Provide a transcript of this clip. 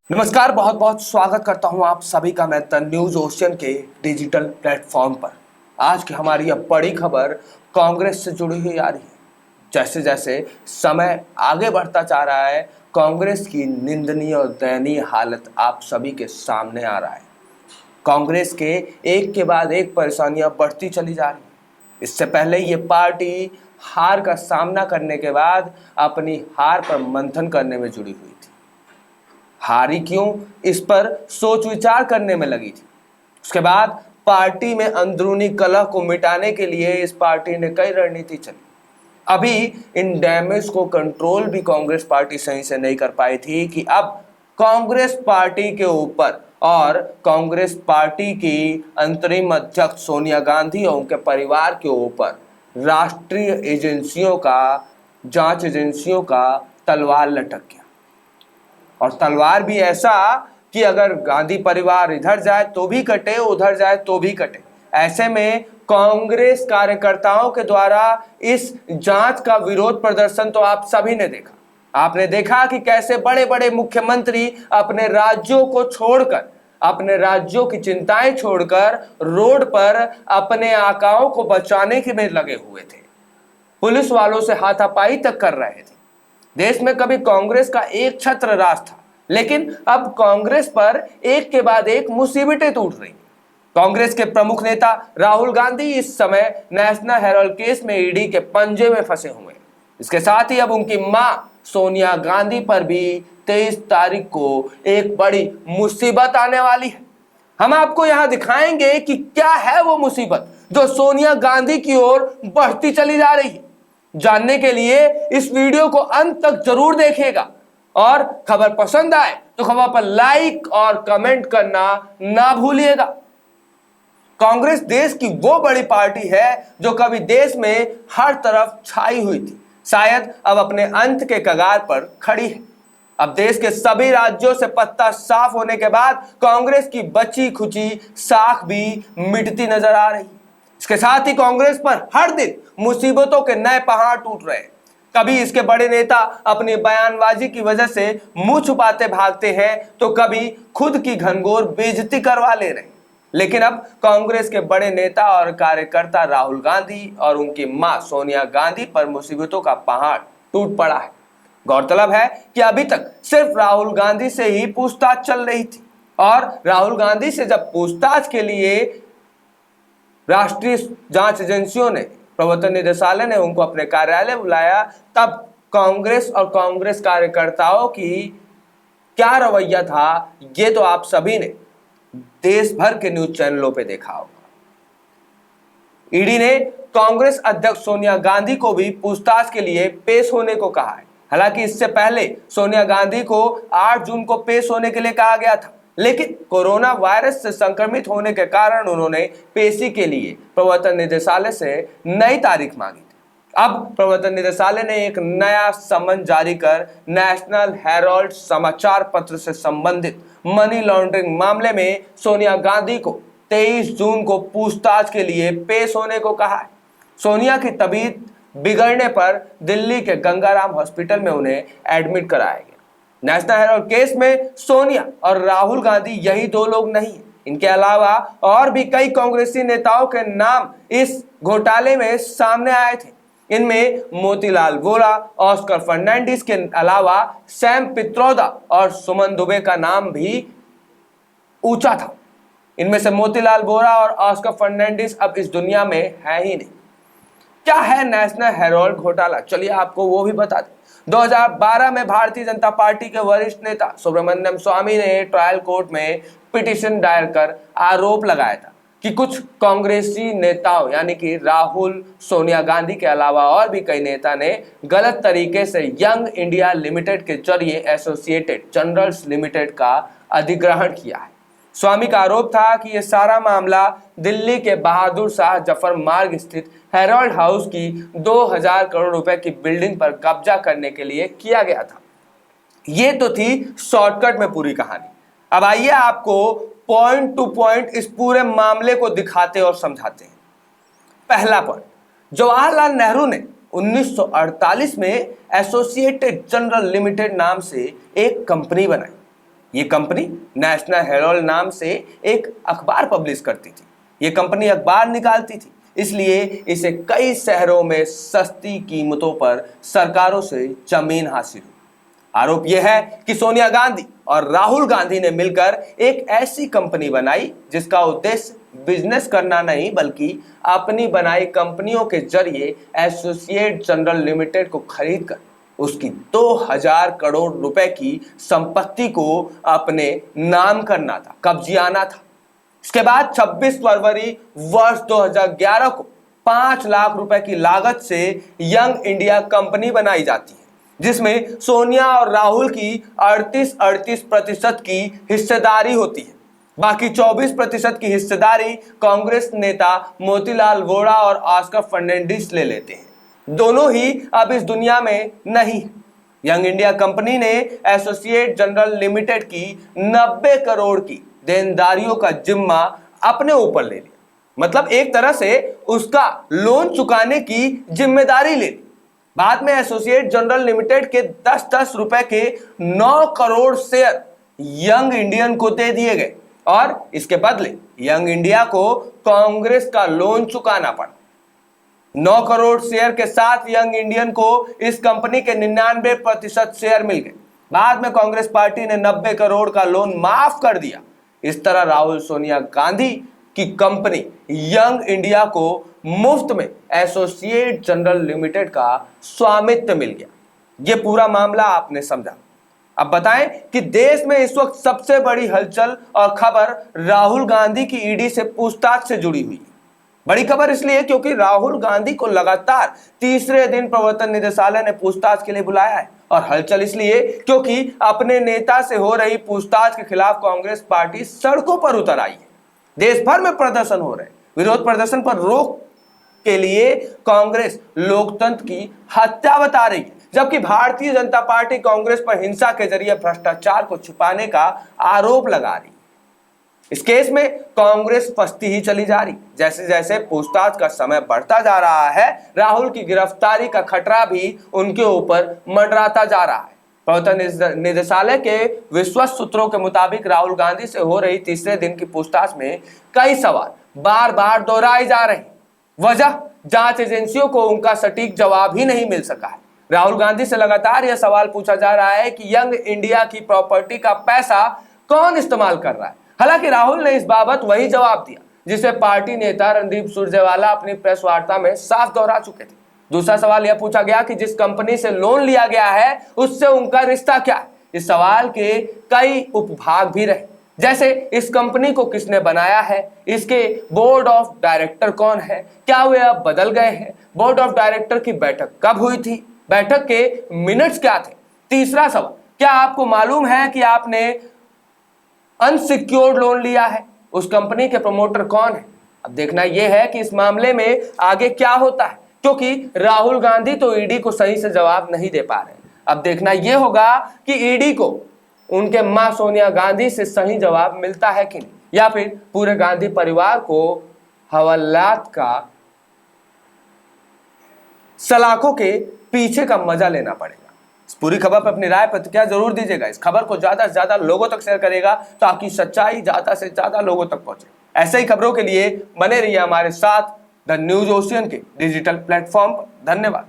नमस्कार, बहुत बहुत स्वागत करता हूं आप सभी का मैं द न्यूज ओशियन के डिजिटल प्लेटफॉर्म पर। आज की हमारी यह बड़ी खबर कांग्रेस से जुड़ी हुई आ रही है। जैसे जैसे समय आगे बढ़ता जा रहा है, कांग्रेस की निंदनीय और दयनीय हालत आप सभी के सामने आ रहा है। कांग्रेस के एक के बाद एक परेशानियां बढ़ती चली जा रही हैं। इससे पहले ये पार्टी हार का सामना करने के बाद अपनी हार पर मंथन करने में जुड़ी हुई थी। हारी क्यों, इस पर सोच विचार करने में लगी थी। उसके बाद पार्टी में अंदरूनी कलह को मिटाने के लिए इस पार्टी ने कई रणनीति चली। अभी इन डैमेज को कंट्रोल भी कांग्रेस पार्टी सही से नहीं कर पाई थी कि अब कांग्रेस पार्टी के ऊपर और कांग्रेस पार्टी की अंतरिम अध्यक्ष सोनिया गांधी और उनके परिवार के ऊपर राष्ट्रीय एजेंसियों का, जांच एजेंसियों का तलवार लटक गया। और तलवार भी ऐसा कि अगर गांधी परिवार इधर जाए तो भी कटे, उधर जाए तो भी कटे। ऐसे में कांग्रेस कार्यकर्ताओं के द्वारा इस जांच का विरोध प्रदर्शन तो आप सभी ने देखा। आपने देखा कि कैसे बड़े बड़े मुख्यमंत्री अपने राज्यों को छोड़कर, अपने राज्यों की चिंताएं छोड़कर रोड पर अपने आकाओं को बचाने के में लगे हुए थे। पुलिस वालों से हाथापाई तक कर रहे थे। देश में कभी कांग्रेस का एक छत्र राज था, लेकिन अब कांग्रेस पर एक के बाद एक मुसीबतें टूट रही। कांग्रेस के प्रमुख नेता राहुल गांधी इस समय नेशनल हेराल्ड केस में ईडी के पंजे में फंसे हुए हैं। इसके साथ ही अब उनकी मां सोनिया गांधी पर भी 23 तारीख को एक बड़ी मुसीबत आने वाली है। हम आपको यहां दिखाएंगे कि क्या है वो मुसीबत जो सोनिया गांधी की ओर बढ़ती चली जा रही है। जानने के लिए इस वीडियो को अंत तक जरूर देखिएगा और खबर पसंद आए तो खबर पर लाइक और कमेंट करना ना भूलिएगा। कांग्रेस देश की वो बड़ी पार्टी है जो कभी देश में हर तरफ छाई हुई थी, शायद अब अपने अंत के कगार पर खड़ी है। अब देश के सभी राज्यों से पत्ता साफ होने के बाद कांग्रेस की बची खुची साख भी मिटती नजर आ रही है। इसके साथ ही कांग्रेस पर हर दिन मुसीबतों के नए पहाड़ टूट रहे हैं। कभी इसके बड़े नेता अपनी बयानबाजी की वजह से मुंह छुपाते भागते हैं, तो कभी खुद की घनघोर बेइज्जती करवा ले रहे हैं। लेकिन अब कांग्रेस के बड़े नेता और कार्यकर्ता राहुल गांधी और उनकी मां सोनिया गांधी पर मुसीबतों का पहाड़ टूट पड़ा है। गौरतलब है कि अभी तक सिर्फ राहुल गांधी से ही पूछताछ चल रही थी और राहुल गांधी से जब पूछताछ के लिए राष्ट्रीय जांच एजेंसियों ने, प्रवर्तन निदेशालय ने उनको अपने कार्यालय बुलाया, तब कांग्रेस और कांग्रेस कार्यकर्ताओं की क्या रवैया था ये तो आप सभी ने देश भर के न्यूज चैनलों पे देखा होगा। ईडी ने कांग्रेस अध्यक्ष सोनिया गांधी को भी पूछताछ के लिए पेश होने को कहा है। हालांकि इससे पहले सोनिया गांधी को 8 जून को पेश होने के लिए कहा गया था, लेकिन कोरोना वायरस से संक्रमित होने के कारण उन्होंने पेशी के लिए प्रवर्तन निदेशालय से नई तारीख मांगी थी। अब प्रवर्तन निदेशालय ने एक नया समन जारी कर नेशनल हेराल्ड समाचार पत्र से संबंधित मनी लॉन्ड्रिंग मामले में सोनिया गांधी को 23 जून को पूछताछ के लिए पेश होने को कहा है। सोनिया की तबीयत बिगड़ने पर दिल्ली के गंगाराम हॉस्पिटल में उन्हें एडमिट कराया गया। नेशनल हेराल्ड केस में सोनिया और राहुल गांधी यही दो लोग नहीं हैं। इनके अलावा और भी कई कांग्रेसी नेताओं के नाम इस घोटाले में सामने आए थे। इनमें मोतीलाल वोरा, ऑस्कर फर्नांडिस के अलावा सैम पित्रोदा और सुमन दुबे का नाम भी ऊंचा था। इनमें से मोतीलाल वोरा और ऑस्कर फर्नांडिस अब इस दुनिया में है ही नहीं। क्या है नेशनल हेराल्ड घोटाला, चलिए आपको वो भी बता दें। 2012 में भारतीय जनता पार्टी के वरिष्ठ नेता सुब्रमण्यम स्वामी ने ट्रायल कोर्ट में पिटीशन दायर कर आरोप लगाया था कि कुछ कांग्रेसी नेताओं यानी कि राहुल, सोनिया गांधी के अलावा और भी कई नेता ने गलत तरीके से यंग इंडिया लिमिटेड के जरिए एसोसिएटेड जनरल्स लिमिटेड का अधिग्रहण किया है। स्वामी का आरोप था कि यह सारा मामला दिल्ली के बहादुर शाह जफर मार्ग स्थित हेराल्ड हाउस की 2000 करोड़ रुपए की बिल्डिंग पर कब्जा करने के लिए किया गया था। ये तो थी शॉर्टकट में पूरी कहानी। अब आइए आपको पॉइंट टू पॉइंट इस पूरे मामले को दिखाते और समझाते हैं। पहला पॉइंट, जवाहरलाल नेहरू ने 1948 में एसोसिएटेड जनरल लिमिटेड नाम से एक कंपनी बनाई। ये कंपनी नेशनल हेराल्ड नाम से एक अखबार पब्लिश करती थी। ये कंपनी अखबार निकालती थी, इसलिए इसे कई शहरों में सस्ती कीमतों पर सरकारों से जमीन हासिल हुई। आरोप यह है कि सोनिया गांधी और राहुल गांधी ने मिलकर एक ऐसी कंपनी बनाई जिसका उद्देश्य बिजनेस करना नहीं बल्कि अपनी बनाई कंपनियों के जरिए एसोसिएट जनरल लिमिटेड को खरीदकर उसकी 2000 करोड़ रुपए की संपत्ति को अपने नाम करना था, कब्जियाना था। इसके बाद 26 फरवरी वर्ष 2011 को 5 लाख रुपए की लागत से यंग इंडिया कंपनी बनाई जाती है, जिसमें सोनिया और राहुल की 38% की हिस्सेदारी होती है। बाकी 24% की हिस्सेदारी कांग्रेस नेता मोतीलाल वोरा और ऑस्कर फर्नांडिस ले लेते हैं। दोनों ही अब इस दुनिया में नहीं। यंग इंडिया कंपनी ने एसोसिएट जनरल लिमिटेड की 90 करोड़ की देनदारियों का जिम्मा अपने ऊपर ले लिया, मतलब एक तरह से उसका लोन चुकाने की जिम्मेदारी ले ली। बाद में एसोसिएट जनरल लिमिटेड के 10-10 रुपए के 9 करोड़ शेयर यंग इंडियन को दे दिए गए और इसके बदले यंग इंडिया को कांग्रेस का लोन चुकाना पड़ा। 9 करोड़ शेयर के साथ यंग इंडियन को इस कंपनी के 99% शेयर मिल गए। बाद में कांग्रेस पार्टी ने 90 करोड़ का लोन माफ कर दिया। इस तरह राहुल सोनिया गांधी की कंपनी यंग इंडिया को मुफ्त में एसोसिएट जनरल लिमिटेड का स्वामित्व मिल गया। यह पूरा मामला आपने समझा। अब बताएं कि देश में इस वक्त सबसे बड़ी हलचल और खबर राहुल गांधी की ईडी से पूछताछ से जुड़ी हुई है। बड़ी खबर इसलिए क्योंकि राहुल गांधी को लगातार तीसरे दिन प्रवर्तन निदेशालय ने पूछताछ के लिए बुलाया है, और हलचल इसलिए क्योंकि अपने नेता से हो रही पूछताछ के खिलाफ कांग्रेस पार्टी सड़कों पर उतर आई है। देश भर में प्रदर्शन हो रहे हैं। विरोध प्रदर्शन पर रोक के लिए कांग्रेस लोकतंत्र की हत्या बता रही है, जबकि भारतीय जनता पार्टी कांग्रेस पर हिंसा के जरिए भ्रष्टाचार को छिपाने का आरोप लगा रही है। इस केस में कांग्रेस फंसती ही चली जा रही। जैसे जैसे पूछताछ का समय बढ़ता जा रहा है, राहुल की गिरफ्तारी का खतरा भी उनके ऊपर मंडराता जा रहा है। प्रवर्तन निदेशालय के विश्वस्त सूत्रों के मुताबिक राहुल गांधी से हो रही तीसरे दिन की पूछताछ में कई सवाल बार बार दोहराए जा रहे हैं। वजह, जांच एजेंसियों को उनका सटीक जवाब ही नहीं मिल सका है। राहुल गांधी से लगातार यह सवाल पूछा जा रहा है कि यंग इंडिया की प्रॉपर्टी का पैसा कौन इस्तेमाल कर रहा है। हालांकि राहुल ने इस बाबत वही जवाब दिया जिसे पार्टी नेता रणदीप सुरजेवाला अपनी प्रेस वार्ता में साफ दोहरा चुके थे। दूसरा सवाल यह पूछा गया कि जिस कंपनी से लोन लिया गया है उससे उनका रिश्ता क्या है। इस सवाल के कई उपभाग भी रहे, जैसे इस कंपनी को किसने बनाया है, इसके बोर्ड ऑफ डायरेक्टर कौन है, क्या वे अब बदल गए हैं, बोर्ड ऑफ डायरेक्टर की बैठक कब हुई थी, बैठक के मिनट्स क्या थे। तीसरा सवाल, क्या आपको मालूम है कि आपने अनसिक्योर्ड लोन लिया है, उस कंपनी के प्रमोटर कौन है। अब देखना यह है कि इस मामले में आगे क्या होता है, क्योंकि राहुल गांधी तो ईडी को सही से जवाब नहीं दे पा रहे। अब देखना यह होगा कि ईडी को उनके मां सोनिया गांधी से सही जवाब मिलता है कि नहीं, या फिर पूरे गांधी परिवार को हवालात का सलाखों के पीछे का मजा लेना पड़ेगा। इस पूरी खबर पर अपनी राय प्रतिक्रिया जरूर दीजिएगा। इस खबर को ज्यादा से ज्यादा लोगों तक शेयर करेगा ताकि सच्चाई ज्यादा से ज्यादा लोगों तक पहुंचे। ऐसे ही खबरों के लिए बने रहिए हमारे साथ द न्यूज ओशियन के डिजिटल प्लेटफॉर्म पर। धन्यवाद।